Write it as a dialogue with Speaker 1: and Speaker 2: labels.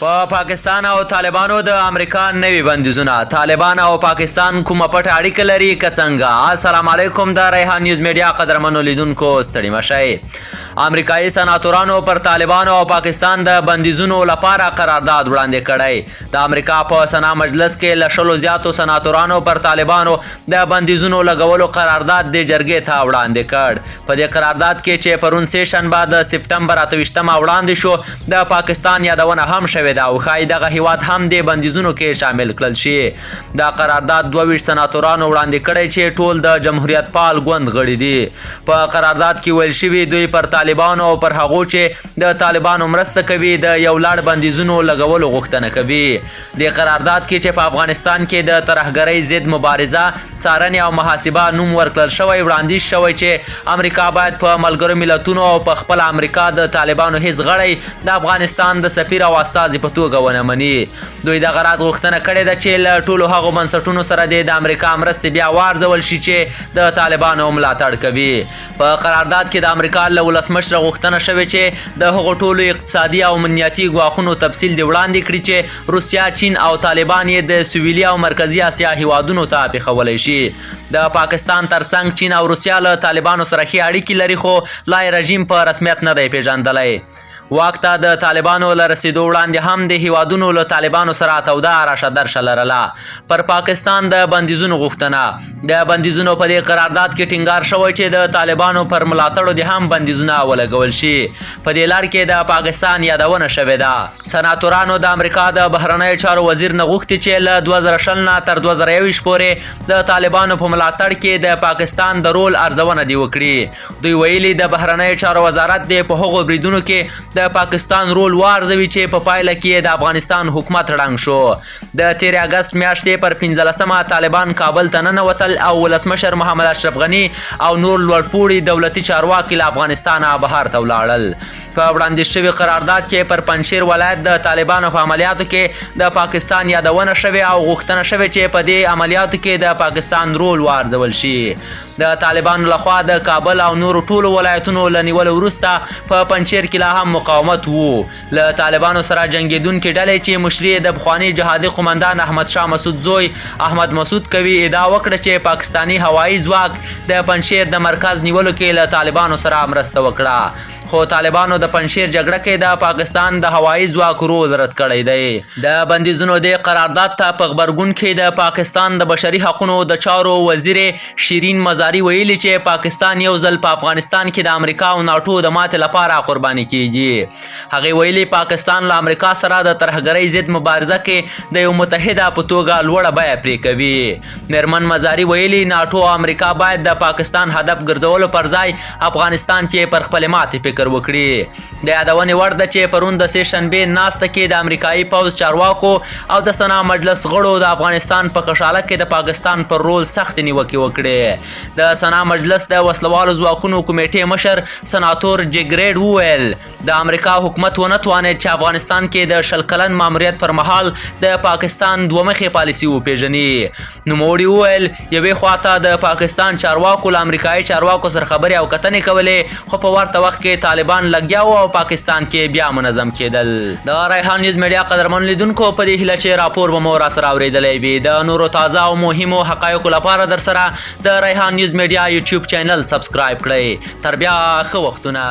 Speaker 1: په پاکستان او طالبانو د امریکا نوي بندیزونه طالبان او پاکستان کومه پټه اړیکه لري که څنګه؟ السلام علیکم د ریحان نیوز میډیا قدرمنو لیدونکو ستړي مشئ. امریکایي سناتورانو پر طالبانو او پاکستان د بندیزونو لپاره قرارداد وړاندې کړی. د امریکا په سنا مجلس کې له 100 زیاتو سناتورانو پر طالبانو د بندیزونو لګولو قرارداد د جرګې ته وړاندې کړ. په دې قرارداد کې چې پرون سیشن بعد سپټمبر 28 وړاندې شو د پاکستان یادونه هم شوې ده او ښایي دغه هیواد هم د بندیزونو کې شامل کړل شي. دا قرارداد 22 سناتورانو وړاندې کړی چې ټول د جمهوریت پال ګوند غړي دي. په قرارداد کې ویل شوي دوی پر طالبانو او پر هغو چې د طالبانو مرسته کوي د یو لړ بندیزونو لګولو غوښتنه کوي. د قرارداد کې چې په افغانستان کې د ترهګرۍ ضد مبارزه څارنې او محاسبه نوم ورکړل شوی وړاندیز شوی چې امریکا باید په ملګرو ملتونو او په خپل امریکا د طالبانو هیڅ غړی د افغانستان د سفیر او استازي په توګه ونه مني. دوی دغه راز غوښتنه کړې ده چې له ټولو هغو بنسټونو سره د امریکا مرستې بیا وارزول شي چې د طالبانو ملاتړ کوي. په قرارداد کې د امریکا له ولسمشره غوښتنه شوې چې د هغو ټولو اقتصادي او امنیتي ګواښونو تفصیل دې وړاندې کړي چې روسیه، چین او طالبان یې د سویلي او مرکزي اسیا هیوادونو ته پیښولی شي. د پاکستان ترڅنګ چین او روسیه له طالبانو سره ښې اړیکې لري خو لا یې رژیم په رسمیت نه دی پیژندلی. واک ته د طالبانو له رسیدو وړاندې هم د هیوادونو له طالبانو سره توده راشه درشه لرله. پر پاکستان د بندیزونو غوښتنه د بندیزونو په دې قرارداد کې ټینګار شوی چې د طالبانو پر ملاتړو دې هم بندیزونه ولګول شي. په دې لړ کې د پاکستان یادونه شوې ده. سناتورانو د امریکا د بهرنیو چارو وزیر نه غوښتي چې له 2020 نه تر 2021 پورې د طالبانو په ملاتړ کې د پاکستان د رول ارزونه دې وکړي. دوی ویلي د بهرنیو چارو وزارت دې په هغو بریدونو کې د پاکستان رول وارزوي چې په پایله کې د افغانستان حکومت ړنګ شو. د 13 اگست میاشتې پر 15مه طالبان کابل ته ننوتل او ولسمشر محمد اشرف غني او نور لوړپوړي دولتي چارواکي له افغانستانه بهر ته ولاړل. په وړاندې شوي قرارداد کې پر پنجشیر ولایت د طالبانو په عملیاتو کې د پاکستان یادونه شوې او غوښتنه شوې چې په دې عملیاتو کې د پاکستان رول وارزول شي. د طالبانو لخوا د کابل او نورو ټولو ولایتونو له نیولو وروسته په پنجشیر کې لا هم مقاومت وو. له طالبانو سره جنګېدونکې ډلې چې مشري د پخواني جهادي قمندان احمد شاه مسعود زوی احمد مسعود کوي ادعا وکړه چې پاکستاني هوایي ځواک د پنجشیر د مرکز نیولو کې له طالبانو سره مرسته وکړه. خو طالبانو د پنجشیر جګړه کې د پاکستان د هوایي ځواک رول رد کړی دی. د بندیزونو د قرارداد ته په غبرګون کې د پاکستان د بشري حقوقو د چارو وزیر شیرین مزاري ویلي چې پاکستان یو ځل په افغانستان کې د امریکا او ناټو د ماتې لپاره قرباني کیږي. هغې ویلي پاکستان له امریکا سره د ترهګرۍ ضد مبارزه کې د یو متحده په توګه لوړه بیه پرې کوي. میرمن مزاري ویلي ناټو او امریکا باید د پاکستان هدف ګرځولو پر ځای افغانستان کې پر خپلې ماتې فکر وکړي. د یادونې وړ ده چې پرون د سیشنبې ناسته کې د امریکایي پوځ چارواکو او د سنا مجلس غړو د افغانستان په کشاله کې د پاکستان پر رول سخت نیوکې وکړې. د سنا مجلس د وسلوالو ځواکونو کمیټې مشر سناتور جګریډ وویل د امریکا حکومت ونه توانید چې افغانستان کې د 20 کلن ماموریت پر مهال د پاکستان دوه مخې پالیسي وپیژني. نوموړي وویل یوې خواته د پاکستان چارواکو له امریکایي چارواکو سره خبرې او کتنې کولې خو په ورته وخت کې طالبان لګیا وو او پاکستان کې بیا منظم کېدل. د ریحان نیوز میډیا قدرمن لیدونکو په دې هیله چې راپور به مو راسره اورېدلی وي. د نورو تازه او مهمو حقایقو لپاره در سره د ریحان نیوز میډیا یوټیوب چینل سبسکرایب کړئ. تر بیا ښه وختونه.